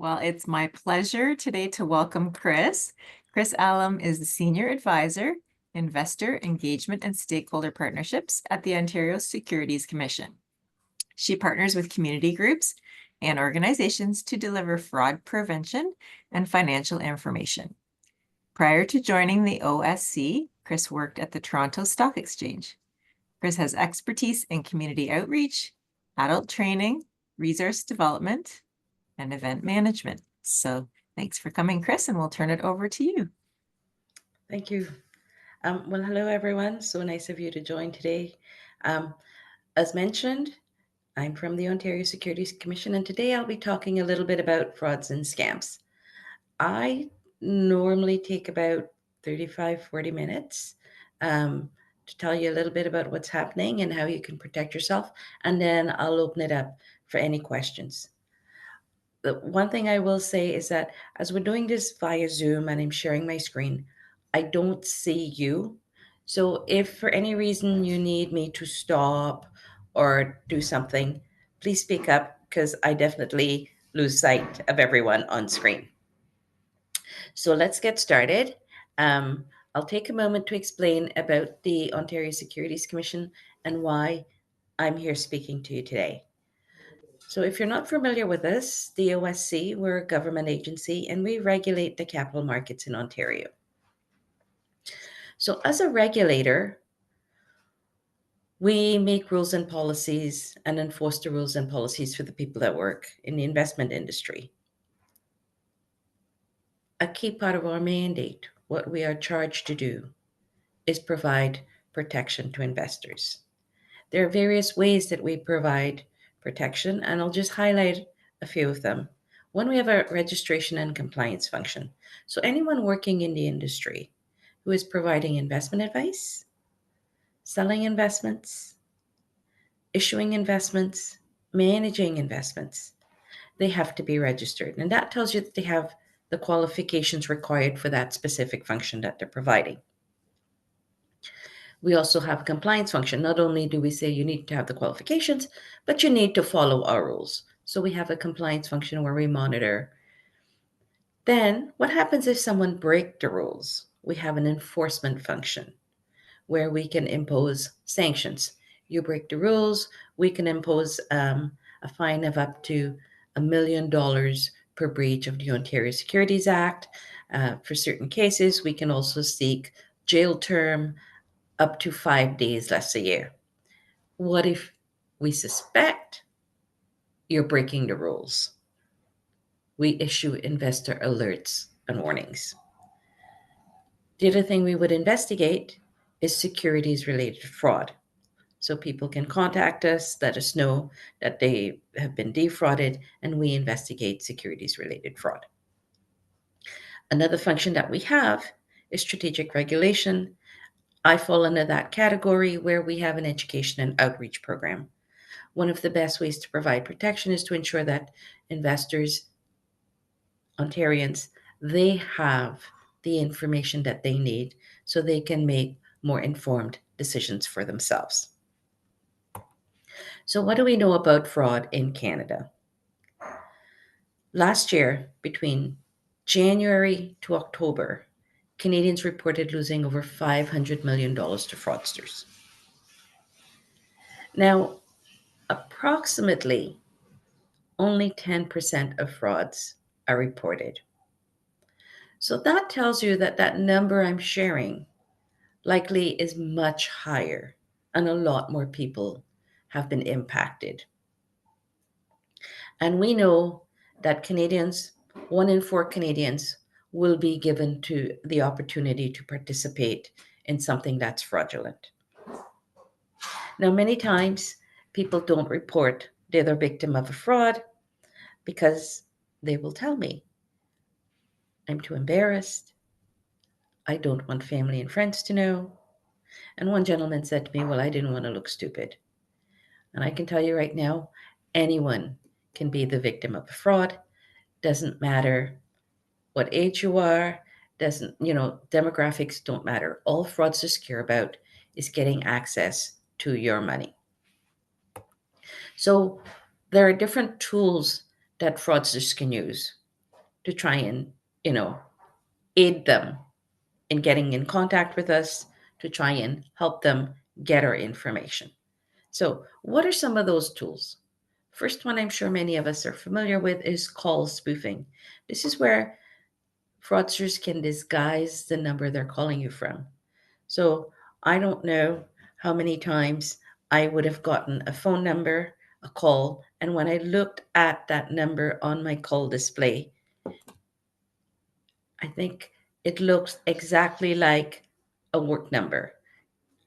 Well, it's my pleasure today to welcome Chris. Chris Allam is the Senior Advisor, Investor Engagement and Stakeholder Partnerships at the Ontario Securities Commission. She partners with community groups and organizations to deliver fraud prevention and financial information. Prior to joining the OSC, Chris worked at the Toronto Stock Exchange. Chris has expertise in community outreach, adult training, resource development, and event management. So thanks for coming, Chris, and we'll turn it over to you. Thank you. Well, hello, everyone. So nice of you to join today. As mentioned, I'm from the Ontario Securities Commission, and today I'll be talking a little bit about frauds and scams. I normally take about 35-40 minutes to tell you a little bit about what's happening and how you can protect yourself, and then I'll open it up for any questions. The one thing I will say is that as we're doing this via Zoom and I'm sharing my screen, I don't see you. So if for any reason you need me to stop or do something, please speak up because I definitely lose sight of everyone on screen. So let's get started. I'll take a moment to explain about the Ontario Securities Commission and why I'm here speaking to you today. So, if you're not familiar with us, the OSC, we're a government agency and we regulate the capital markets in Ontario. So, as a regulator, we make rules and policies and enforce the rules and policies for the people that work in the investment industry. A key part of our mandate, what we are charged to do, is provide protection to investors. There are various ways that we provide protection, and I'll just highlight a few of them. One, we have a registration and compliance function. So, anyone working in the industry who is providing investment advice, selling investments, issuing investments, managing investments, they have to be registered. And that tells you that they have the qualifications required for that specific function that they're providing. We also have a compliance function. Not only do we say you need to have the qualifications, but you need to follow our rules. So we have a compliance function where we monitor. Then what happens if someone breaks the rules? We have an enforcement function where we can impose sanctions. You break the rules, we can impose a fine of up to $1 million per breach of the Ontario Securities Act. For certain cases, we can also seek jail term up to 5 days less a year. What if we suspect you're breaking the rules? We issue investor alerts and warnings. The other thing we would investigate is securities related fraud. So people can contact us, let us know that they have been defrauded, and we investigate securities related fraud. Another function that we have is strategic regulation. I fall under that category where we have an education and outreach program. One of the best ways to provide protection is to ensure that investors, Ontarians, they have the information that they need so they can make more informed decisions for themselves. So, what do we know about fraud in Canada? Last year, between January to October, Canadians reported losing over $500 million to fraudsters. Now, approximately only 10% of frauds are reported. So that tells you that that number I'm sharing likely is much higher and a lot more people have been impacted. And we know that Canadians, 1 in 4 Canadians, will be given to the opportunity to participate in something that's fraudulent. Now, many times people don't report they're the victim of a fraud because they will tell me, I'm too embarrassed. I don't want family and friends to know. And one gentleman said to me, well, I didn't want to look stupid. And I can tell you right now, anyone can be the victim of a fraud. Doesn't matter what age you are, doesn't, demographics don't matter. All fraudsters care about is getting access to your money. So there are different tools that fraudsters can use. to try and, aid them in getting in contact with us, to try and help them get our information. So, what are some of those tools? First one I'm sure many of us are familiar with is call spoofing. This is where fraudsters can disguise the number they're calling you from. So I don't know how many times I would have gotten a phone number, a call, and when I looked at that number on my call display, I think it looks exactly like a work number.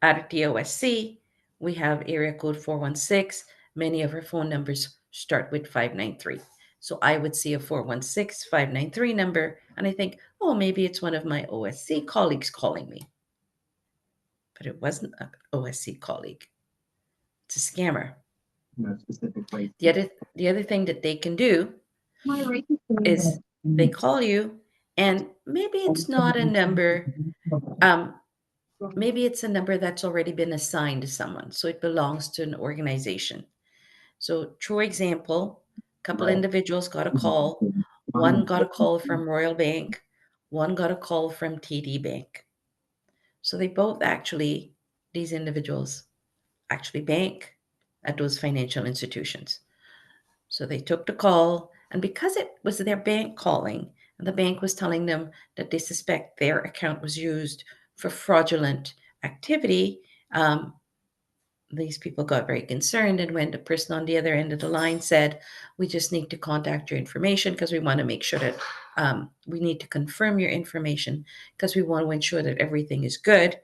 At TOSC, we have area code 416. Many of our phone numbers start with 593. So I would see a 416 593 number and I think, oh, maybe it's one of my OSC colleagues calling me. But it wasn't an OSC colleague. It's a scammer. The other thing that they can do is they call you and maybe it's not a number, maybe it's a number that's already been assigned to someone, so it belongs to an organization. So, for example, a couple individuals got a call. One got a call from Royal Bank, one got a call from TD Bank. So they both actually, these individuals actually bank at those financial institutions. So they took the call, and because it was their bank calling, and the bank was telling them that they suspect their account was used for fraudulent activity, these people got very concerned. And when the person on the other end of the line said, we just need to contact your information because we want to make sure that we need to confirm your information because we want to ensure that everything is good,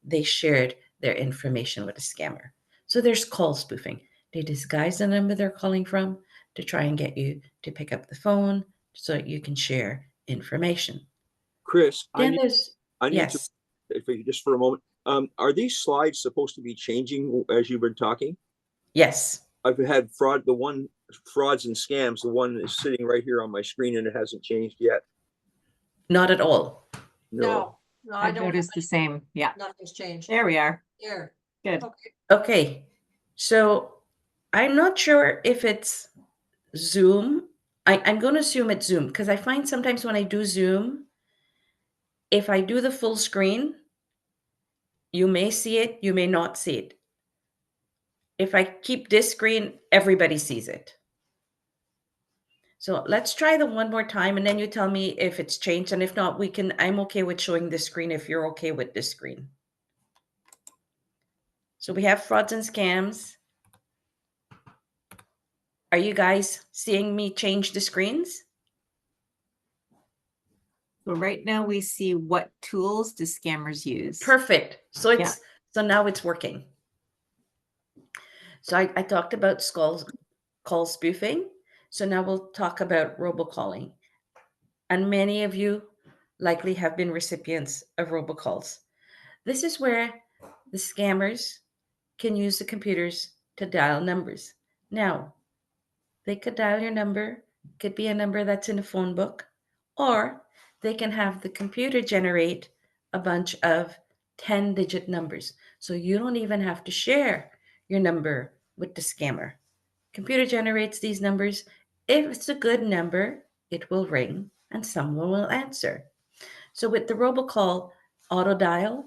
they shared their information with a scammer. So there's call spoofing. They disguise the number they're calling from to try and get you to pick up the phone so that you can share information. Chris, Then I need yes. to, if you just for a moment, are these slides supposed to be changing as you've been talking? Yes. I've had frauds and scams. The one is sitting right here on my screen and it hasn't changed yet. Not at all. No, I don't noticed the same. Yeah, Nothing's changed. there we are. There. Good. Okay. So I'm not sure if it's Zoom. I'm going to assume it's Zoom because I find sometimes when I do Zoom, if I do the full screen, you may see it, you may not see it. If I keep this screen, everybody sees it. So let's try them one more time and then you tell me if it's changed. And if not, I'm okay with showing this screen if you're okay with this screen. So we have frauds and scams. Are you guys seeing me change the screens? So right now we see what tools do scammers use. Perfect. So so now it's working. So I talked about call spoofing. So now we'll talk about robocalling. And many of you likely have been recipients of robocalls. This is where the scammers can use the computers to dial numbers. Now, they could dial your number, could be a number that's in a phone book, or they can have the computer generate a bunch of 10-digit numbers. So you don't even have to share your number with the scammer. Computer generates these numbers. If it's a good number, it will ring and someone will answer. So with the robocall auto dial,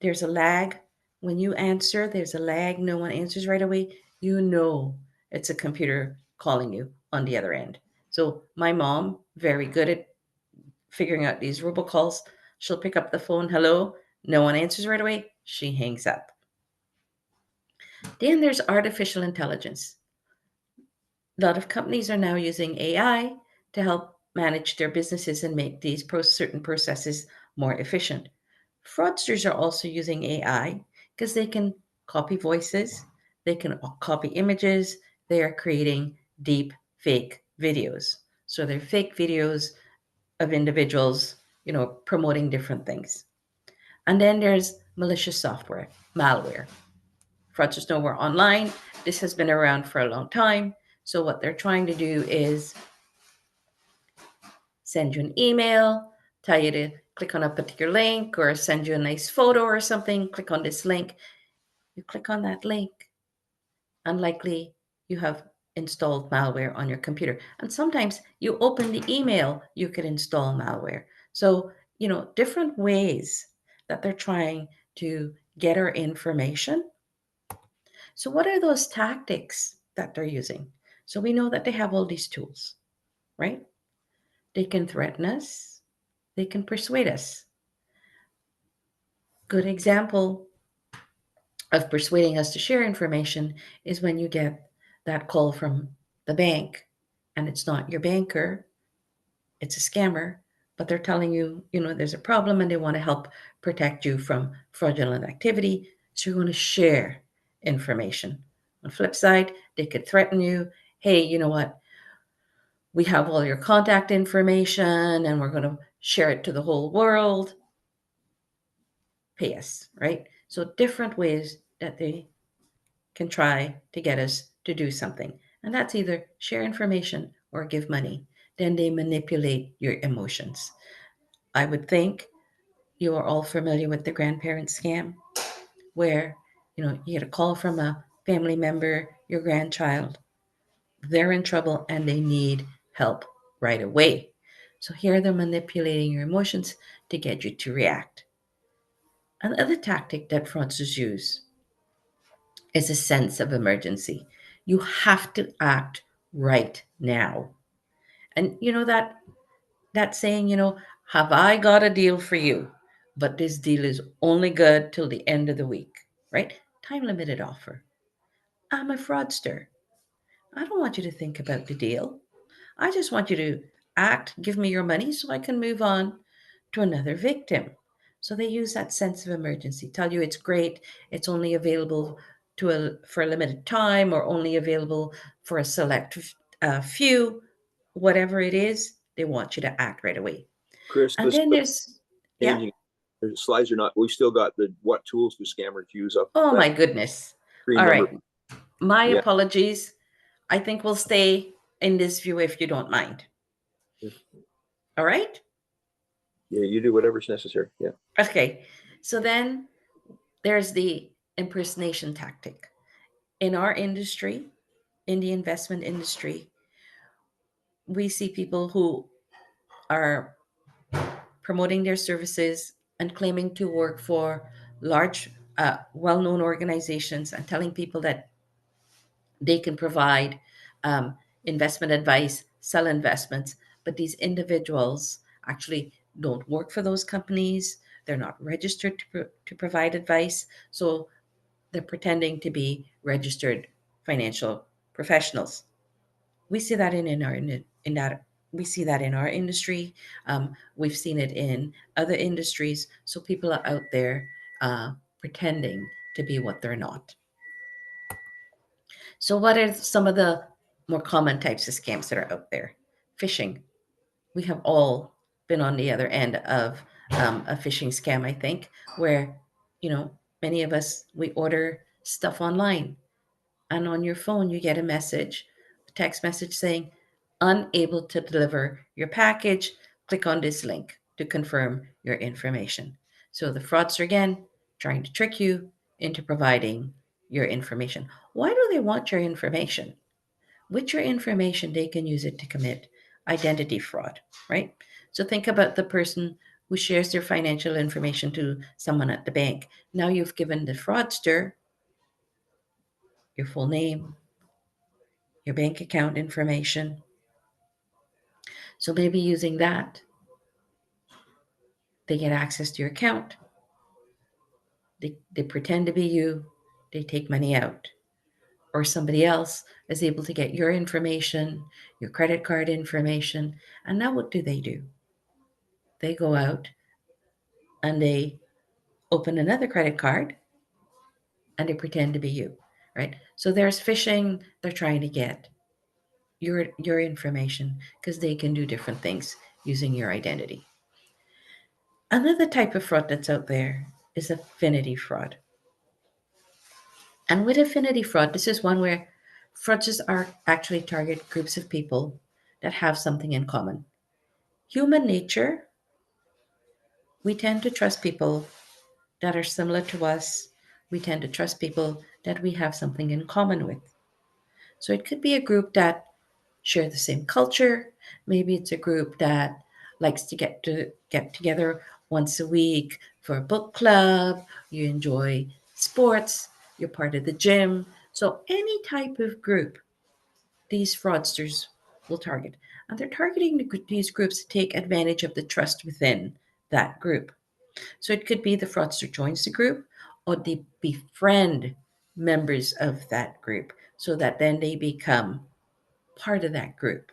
there's a lag. When you answer, there's a lag. No one answers right away. You know it's a computer calling you on the other end. So my mom, very good at figuring out these robocalls. She'll pick up the phone. Hello. No one answers right away. She hangs up. Then there's artificial intelligence. A lot of companies are now using AI to help manage their businesses and make these certain processes more efficient. Fraudsters are also using AI because they can copy voices, they can copy images, they are creating deep fake videos. So they're fake videos of individuals, promoting different things. And then there's malicious software, malware. Fraudsters know we're online. This has been around for a long time. So what they're trying to do is send you an email, tell you to click on a particular link or send you a nice photo or something. Click on this link. You click on that link. Unlikely you have installed malware on your computer. And sometimes you open the email, you could install malware. So, different ways that they're trying to get our information. So, what are those tactics that they're using? So, we know that they have all these tools, right? They can threaten us, they can persuade us. Good example of persuading us to share information is when you get that call from the bank and it's not your banker, it's a scammer, but they're telling you, there's a problem and they want to help protect you from fraudulent activity. So you're going to share information. On the flip side, they could threaten you, hey, you know what? We have all your contact information and we're going to share it to the whole world. Pay us, right? So different ways that they can try to get us to do something. And that's either share information or give money. Then they manipulate your emotions. I would think you are all familiar with the grandparent scam, where you get a call from a family member, your grandchild, they're in trouble and they need help right away. So here they're manipulating your emotions to get you to react. Another tactic that fraudsters use is a sense of emergency. You have to act right now. And that saying, have I got a deal for you? But this deal is only good till the end of the week, right? Time limited offer. I'm a fraudster. I don't want you to think about the deal. I just want you to act, give me your money so I can move on to another victim. So they use that sense of emergency, tell you it's great, it's only available for a limited time or only available for a select few, whatever it is, they want you to act right away. Chris, And this then yeah. changing. The slides are not. We still got the what tools do scammers use up Oh that my goodness. screen All number. right. My Yeah, apologies. I think we'll stay in this view if you don't mind. All right. yeah. You do whatever's necessary. Yeah. Okay. So then there's the impersonation tactic. In our industry, in the investment industry, we see people who are promoting their services and claiming to work for large, well known organizations and telling people that they can provide um, investment advice, sell investments, but these individuals actually don't work for those companies. They're not registered to provide advice. So they're pretending to be registered financial professionals. We see that in that we see that in our industry. We've seen it in other industries. So people are out there pretending to be what they're not. So, what are some of the more common types of scams that are out there? Phishing. We have all been on the other end of a phishing scam, I think, where, many of us, we order stuff online and on your phone, you get a text message saying, unable to deliver your package. Click on this link to confirm your information. So, the fraudster again trying to trick you into providing your information. Why do they want your information? With your information, they can use it to commit identity fraud, right? So think about the person who shares their financial information to someone at the bank. Now you've given the fraudster your full name, your bank account information. So maybe using that, they get access to your account. They pretend to be you, they take money out. Or somebody else is able to get your information, your credit card information. And now what do? They go out and they open another credit card and they pretend to be you, right? So there's phishing. They're trying to get your information because they can do different things using your identity. Another type of fraud that's out there is affinity fraud. And with affinity fraud, this is one where fraudsters are actually target groups of people that have something in common. Human nature, we tend to trust people that are similar to us. We tend to trust people that we have something in common with. So it could be a group that share the same culture. Maybe it's a group that likes to get together once a week for a book club. You enjoy sports. You're part of the gym. So any type of group these fraudsters will target. And they're targeting these groups to take advantage of the trust within that group. So it could be the fraudster joins the group or they befriend members of that group so that then they become part of that group.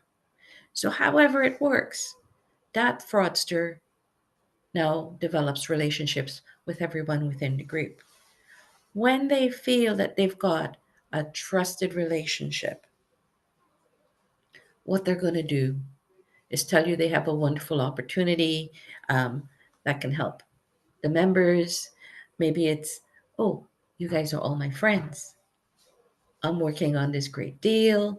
So, however it works, that fraudster now develops relationships with everyone within the group. When they feel that they've got a trusted relationship, what they're going to do is tell you they have a wonderful opportunity um, that can help the members. Maybe it's, oh, you guys are all my friends. I'm working on this great deal.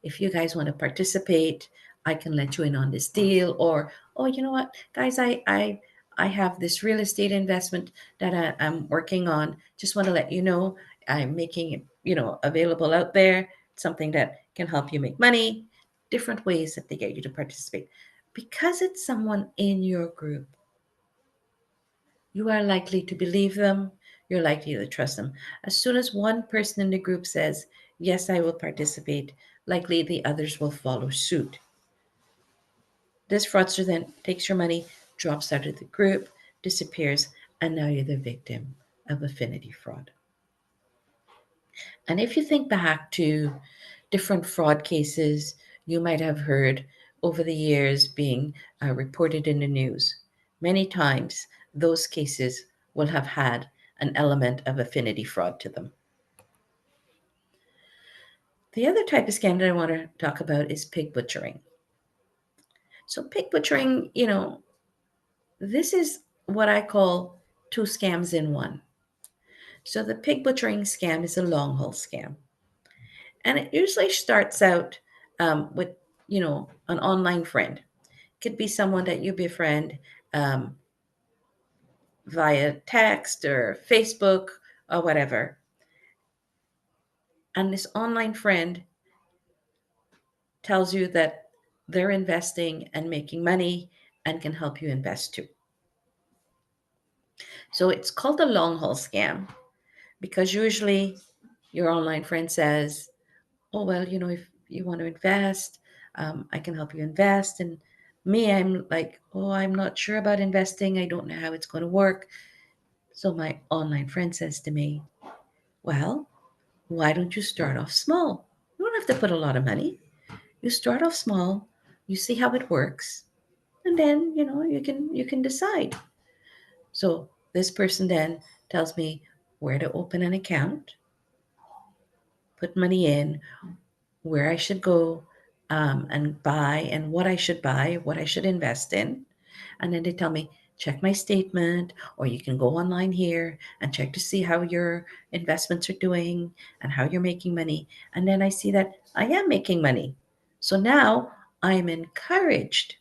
If you guys want to participate, I can let you in on this deal. Or, oh, you know what, guys, I have this real estate investment that I'm working on. Just want to let you know I'm making it, available out there. Something that can help you make money. Different ways that they get you to participate. Because it's someone in your group, you are likely to believe them. You're likely to trust them. As soon as one person in the group says, yes, I will participate, likely the others will follow suit. This fraudster then takes your money, drops out of the group, disappears, and now you're the victim of affinity fraud. And if you think back to different fraud cases you might have heard over the years being reported in the news, many times those cases will have had an element of affinity fraud to them. The other type of scam that I want to talk about is pig butchering. So, pig butchering, this is what I call two scams in one. So, the pig butchering scam is a long haul scam. And it usually starts out with, an online friend. It could be someone that you befriend um, via text or Facebook or whatever. And this online friend tells you that they're investing and making money and can help you invest too. So it's called a long haul scam because usually your online friend says, oh, well, if you want to invest, I can help you invest. And me, I'm like, oh, I'm not sure about investing. I don't know how it's going to work. So my online friend says to me, well, why don't you start off small? You don't have to put a lot of money. You start off small, you see how it works, and then you can decide. So this person then tells me where to open an account, put money in, where I should go and buy, and what I should buy, what I should invest in. And then they tell me, check my statement, or you can go online here and check to see how your investments are doing and how you're making money. And then I see that I am making money. So now I'm encouraged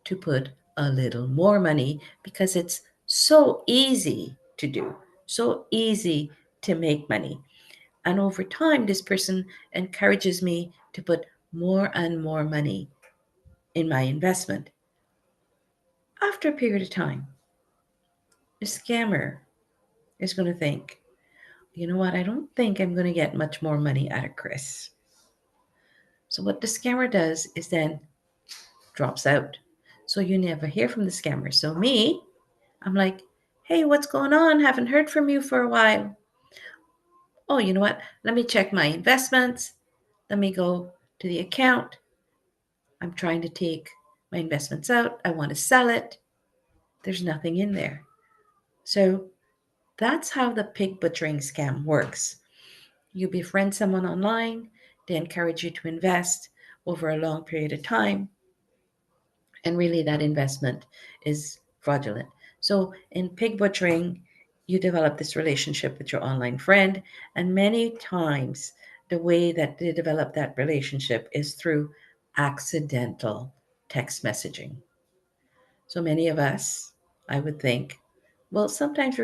to put a little more money because it's so easy to do, so easy to make money. And over time, this person encourages me to put more and more money in my investment. After a period of time, the scammer is going to think, you know what, I don't think I'm going to get much more money out of Chris. So, what the scammer does is then drops out. So, you never hear from the scammer. So, me, I'm like, hey, what's going on? Haven't heard from you for a while. Oh, you know what? Let me check my investments. Let me go to the account. I'm trying to take my investments out. I want to sell it. There's nothing in there. So that's how the pig butchering scam works. You befriend someone online, they encourage you to invest over a long period of time, and really that investment is fraudulent. So in pig butchering, you develop this relationship with your online friend, and many times the way that they develop that relationship is through accidental text messaging. So many of us, I would think, will sometimes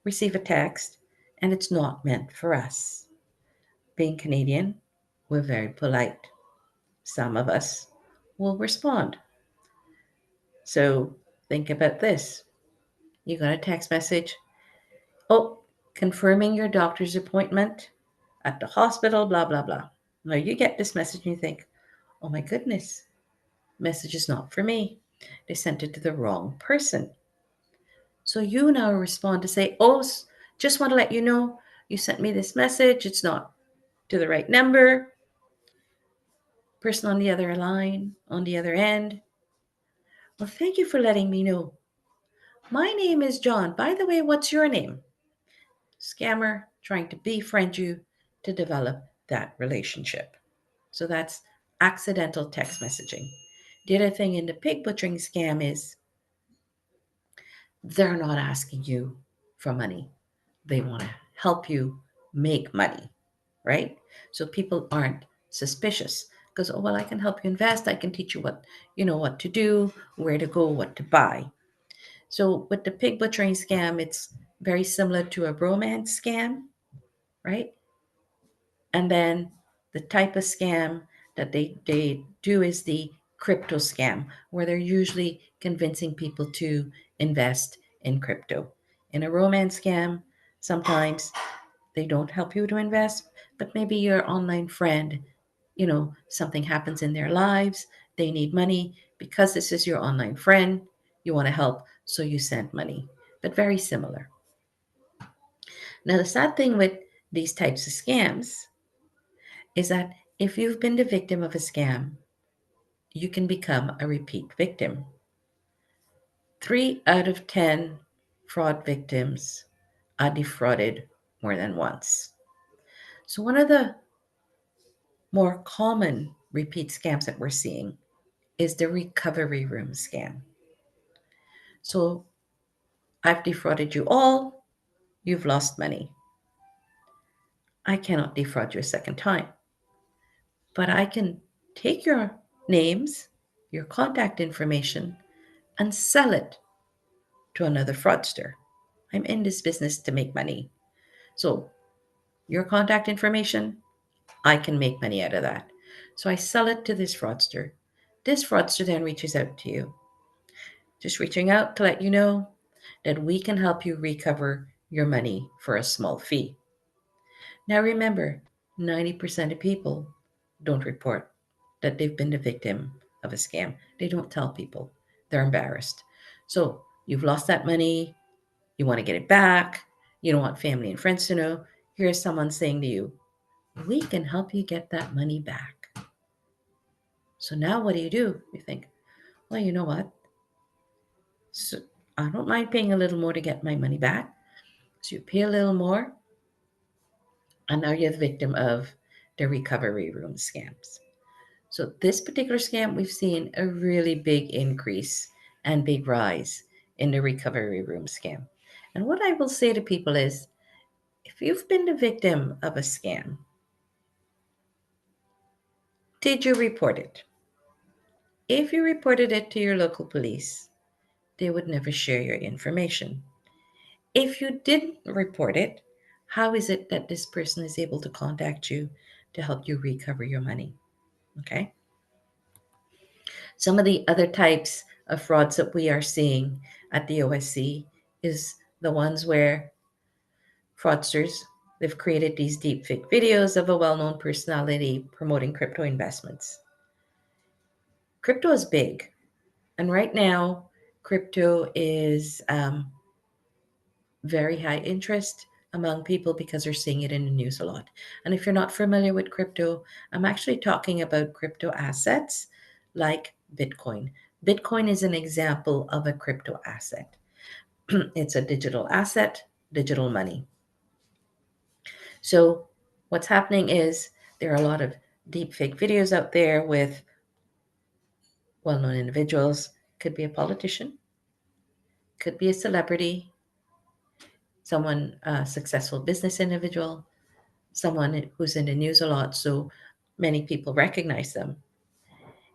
receive a text and it's not meant for us. Being Canadian, we're very polite. Some of us will respond. So think about this. You got a text message. Oh, confirming your doctor's appointment at the hospital, blah, blah, blah. Now you get this message and you think, oh my goodness, message is not for me. They sent it to the wrong person. So you now respond to say, oh, just want to let you know you sent me this message. It's not to the right number. Person on the other line, on the other end. Well, thank you for letting me know. My name is John. By the way, what's your name? Scammer trying to befriend you to develop that relationship. So that's accidental text messaging. The other thing in the pig butchering scam is they're not asking you for money. They want to help you make money, right? So people aren't suspicious because, oh, well, I can help you invest. I can teach you what to do, where to go, what to buy. So with the pig butchering scam, it's very similar to a romance scam, right? And then the type of scam that they do is the crypto scam, where they're usually convincing people to invest in crypto. In a romance scam, sometimes they don't help you to invest, but maybe your online friend, something happens in their lives, they need money. Because this is your online friend, you want to help, so you send money. But very similar. Now, the sad thing with these types of scams is that if you've been the victim of a scam, you can become a repeat victim. 3 out of 10 fraud victims are defrauded more than once. So, one of the more common repeat scams that we're seeing is the recovery room scam. So, I've defrauded you all, you've lost money. I cannot defraud you a second time, but I can take your names, your contact information, and sell it to another fraudster. I'm in this business to make money. So, your contact information, I can make money out of that. So, I sell it to this fraudster. This fraudster then reaches out to you, just reaching out to let you know that we can help you recover your money for a small fee. Now, remember, 90% of people don't report that they've been the victim of a scam. They don't tell people, they're embarrassed. So, you've lost that money, you want to get it back, you don't want family and friends to know. Here's someone saying to you, we can help you get that money back. So now what do? You think, well, you know what? So I don't mind paying a little more to get my money back. So you pay a little more, and now you're the victim of the recovery room scams. So this particular scam, we've seen a really big increase and big rise in the recovery room scam. And what I will say to people is, if you've been the victim of a scam, did you report it? If you reported it to your local police, they would never share your information. If you didn't report it, how is it that this person is able to contact you to help you recover your money? Okay. Some of the other types of frauds that we are seeing at the OSC is the ones where fraudsters, they've created these deep fake videos of a well-known personality promoting crypto investments. Crypto is big, and right now crypto is very high interest among people because they're seeing it in the news a lot. And if you're not familiar with crypto, I'm actually talking about crypto assets like Bitcoin. Bitcoin is an example of a crypto asset. It's a digital asset, digital money. So what's happening is there are a lot of deep fake videos out there with well-known individuals. Could be a politician, could be a celebrity, someone, a successful business individual, someone who's in the news a lot, so many people recognize them.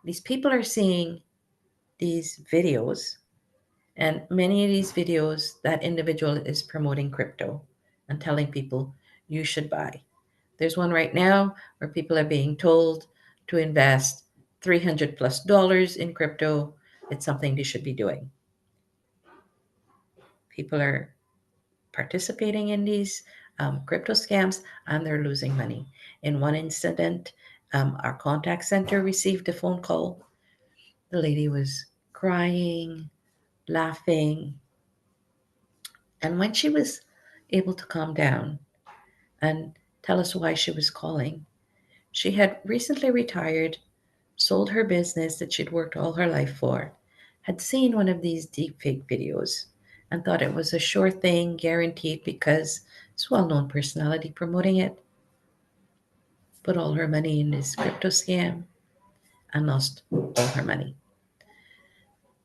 These people are seeing these videos, and many of these videos, that individual is promoting crypto and telling people you should buy. There's one right now where people are being told to invest $300+ in crypto. It's something they should be doing. People are participating in these crypto scams and they're losing money. In one incident, our contact center received a phone call. The lady was crying, laughing, and when she was able to calm down and tell us why she was calling, she had recently retired, sold her business that she'd worked all her life for, had seen one of these deepfake videos, and thought it was a sure thing, guaranteed because it's a well known personality promoting it. Put all her money in this crypto scam and lost all her money.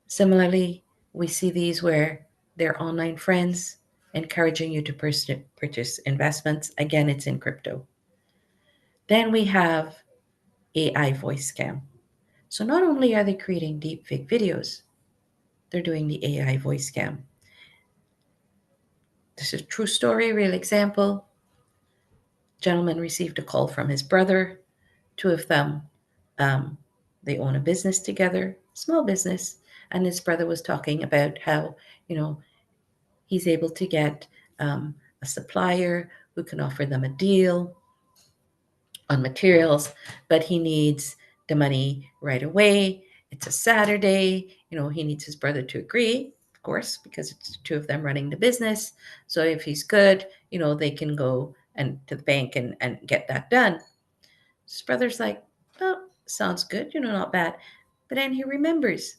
Similarly, we see these where they're online friends encouraging you to purchase investments. Again, it's in crypto. Then we have AI voice scam. So not only are they creating deepfake videos, they're doing the AI voice scam. This is a true story, real example. Gentleman received a call from his brother. Two of them, um, they own a business together, small business, and his brother was talking about how, you know, he's able to get a supplier who can offer them a deal on materials, but he needs the money right away. It's a Saturday. He needs his brother to agree, of course, because it's the two of them running the business. So if he's good, they can go and to the bank and get that done. His brother's like, oh, sounds good, not bad. But then he remembers,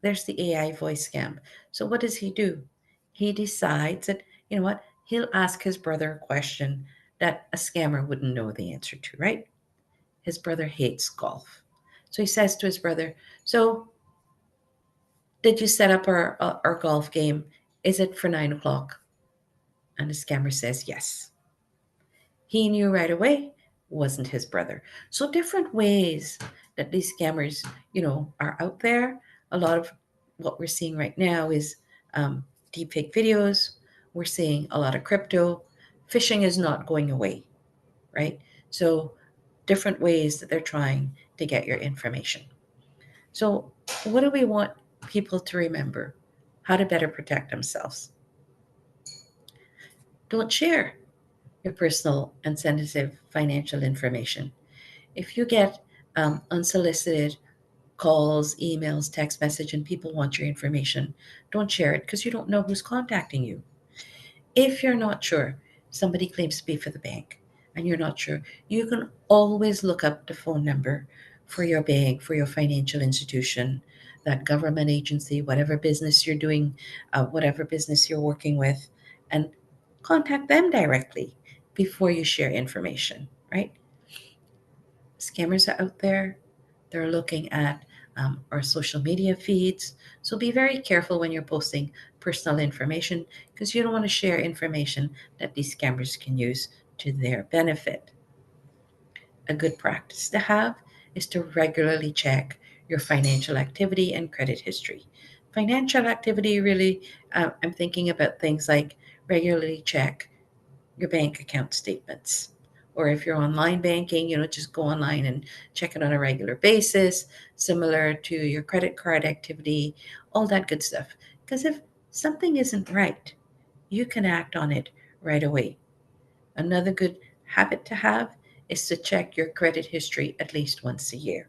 there's the AI voice scam. So what does he do? He decides that, what? He'll ask his brother a question that a scammer wouldn't know the answer to, right? His brother hates golf. So he says to his brother, so did you set up our golf game? Is it for 9 o'clock? And the scammer says yes. He knew right away wasn't his brother. So different ways that these scammers, are out there. A lot of what we're seeing right now is deepfake videos. We're seeing a lot of crypto. Phishing is not going away, right? So different ways that they're trying to get your information. So what do we want people to remember? How to better protect themselves. Don't share your personal and sensitive financial information. If you get unsolicited calls, emails, text message, and people want your information, don't share it because you don't know who's contacting you. If you're not sure, somebody claims to be for the bank and you're not sure, you can always look up the phone number for your bank, for your financial institution, that government agency, whatever business you're doing, whatever business you're working with, and contact them directly before you share information, right? Scammers are out there. They're looking at our social media feeds. So be very careful when you're posting personal information because you don't want to share information that these scammers can use to their benefit. A good practice to have is to regularly check your financial activity and credit history. Financial activity really, I'm thinking about things like regularly check your bank account statements. Or if you're online banking, just go online and check it on a regular basis, similar to your credit card activity, all that good stuff. Because if something isn't right, you can act on it right away. Another good habit to have is to check your credit history at least once a year.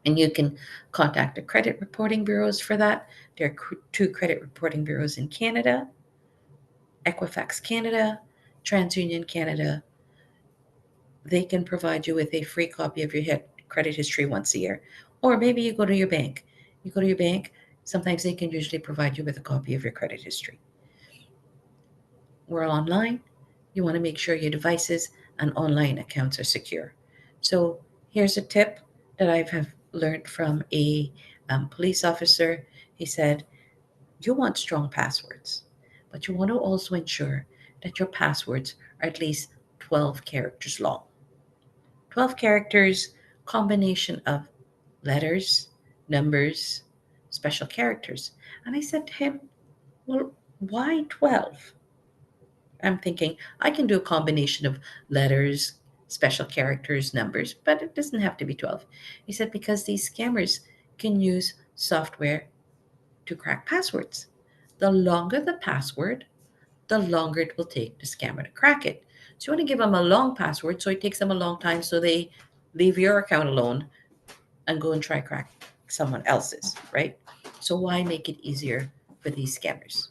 And you can contact the credit reporting bureaus for that. There are two credit reporting bureaus in Canada: Equifax Canada, TransUnion Canada. They can provide you with a free copy of your credit history once a year. Or maybe you go to your bank. You go to your bank, sometimes they can usually provide you with a copy of your credit history. We're online. You want to make sure your devices and online accounts are secure. So here's a tip that I have learned from a police officer. He said, you want strong passwords, but you want to also ensure that your passwords are at least 12 characters long. 12 characters, combination of letters, numbers, special characters. And I said to him, well, why 12? I'm thinking I can do a combination of letters, special characters, numbers, but it doesn't have to be 12. He said, because these scammers can use software to crack passwords. The longer the password, the longer it will take the scammer to crack it. So you want to give them a long password so it takes them a long time so they leave your account alone and go and try crack someone else's, right? So why make it easier for these scammers?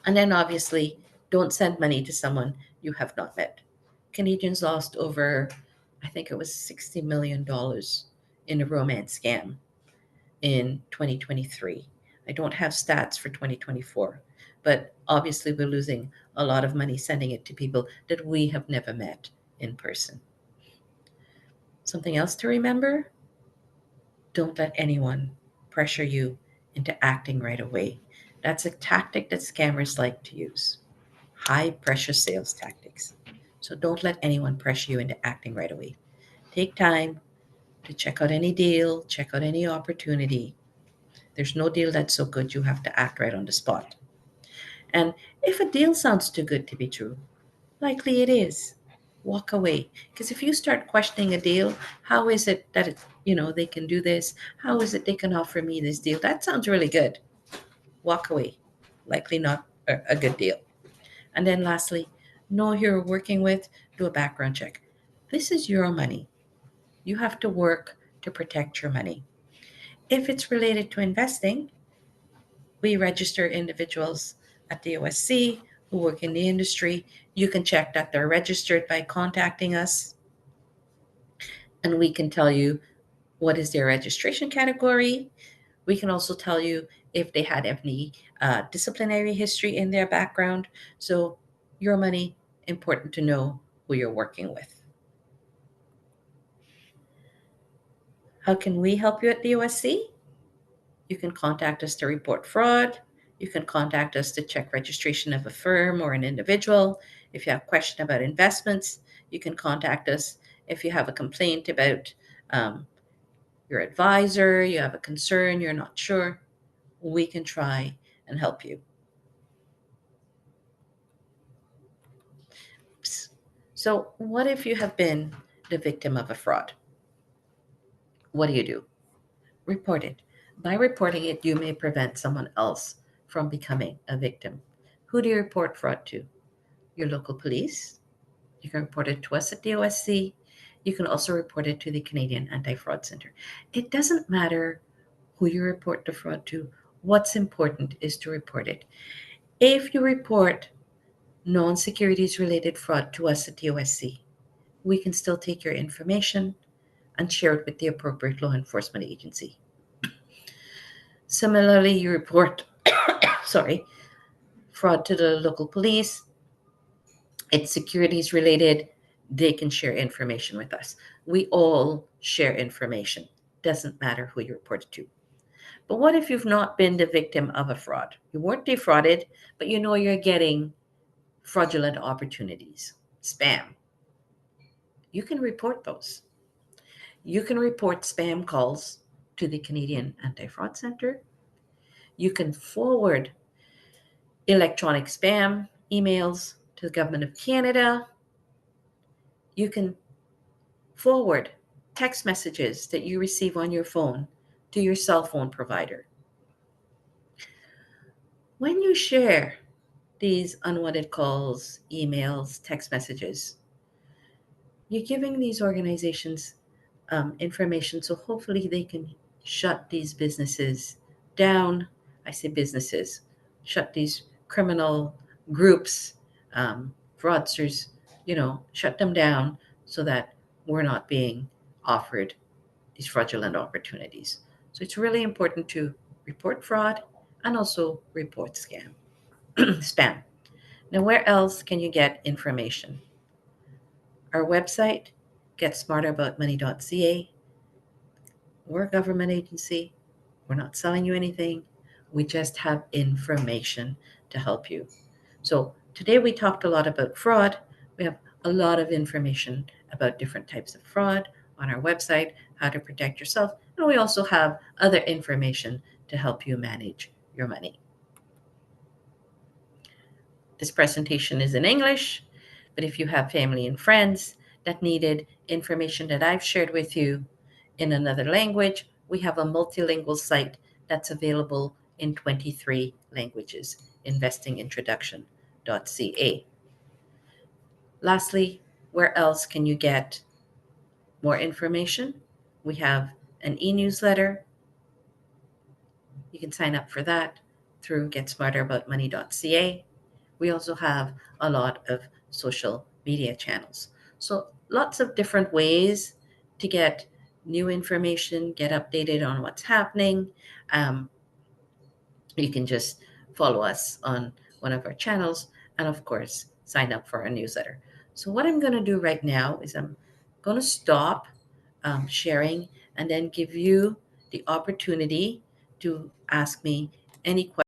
And then obviously, don't send money to someone you have not met. Canadians lost over, I think it was $60 million in a romance scam in 2023. I don't have stats for 2024, but obviously, we're losing a lot of money sending it to people that we have never met in person. Something else to remember: don't let anyone pressure you into acting right away. That's a tactic that scammers like to use. High pressure sales tactics. So don't let anyone pressure you into acting right away. Take time to check out any deal, check out any opportunity. There's no deal that's so good you have to act right on the spot. And if a deal sounds too good to be true, likely it is. Walk away. Because if you start questioning a deal, how is it that they can do this? How is it they can offer me this deal? That sounds really good. Walk away. Likely not a good deal. And then lastly, know who you're working with, do a background check. This is your money. You have to work to protect your money. If it's related to investing, we register individuals at the OSC who work in the industry. You can check that they're registered by contacting us, and we can tell you what is their registration category. We can also tell you if they had any disciplinary history in their background. So your money, important to know who you're working with. How can we help you at the OSC? You can contact us to report fraud. You can contact us to check registration of a firm or an individual. If you have a question about investments, you can contact us. If you have a complaint about your advisor, you have a concern, you're not sure, we can try and help you. So, what if you have been the victim of a fraud? What do? Report it. By reporting it, you may prevent someone else from becoming a victim. Who do you report fraud to? Your local police. You can report it to us at the OSC. You can also report it to the Canadian Anti-Fraud Center. It doesn't matter who you report the fraud to. What's important is to report it. If you report non-securities related fraud to us at the OSC, we can still take your information and share it with the appropriate law enforcement agency. Similarly, you report fraud to the local police. It's securities related. They can share information with us. We all share information. Doesn't matter who you report it to. But what if you've not been the victim of a fraud? You weren't defrauded, but you know you're getting fraudulent opportunities, spam. You can report those. You can report spam calls to the Canadian Anti-Fraud Center. You can forward electronic spam emails to the Government of Canada. You can forward text messages that you receive on your phone to your cell phone provider. When you share these unwanted calls, emails, text messages, you're giving these organizations information so hopefully they can shut these businesses down. I say businesses, shut these criminal groups, fraudsters, shut them down so that we're not being offered these fraudulent opportunities. So it's really important to report fraud and also report spam. Now, where else can you get information? Our website, getsmarteraboutmoney.ca. We're a government agency. We're not selling you anything. We just have information to help you. So today we talked a lot about fraud. We have a lot of information about different types of fraud on our website, how to protect yourself, and we also have other information to help you manage your money. This presentation is in English, but if you have family and friends that needed information that I've shared with you in another language, we have a multilingual site that's available in 23 languages, investingintroduction.ca. Lastly, where else can you get more information? We have an e-newsletter. You can sign up for that through getsmarteraboutmoney.ca. We also have a lot of social media channels. So lots of different ways to get new information, get updated on what's happening. Um, you can just follow us on one of our channels and, of course, sign up for our newsletter. So what I'm going to do right now is I'm going to stop sharing and then give you the opportunity to ask me any questions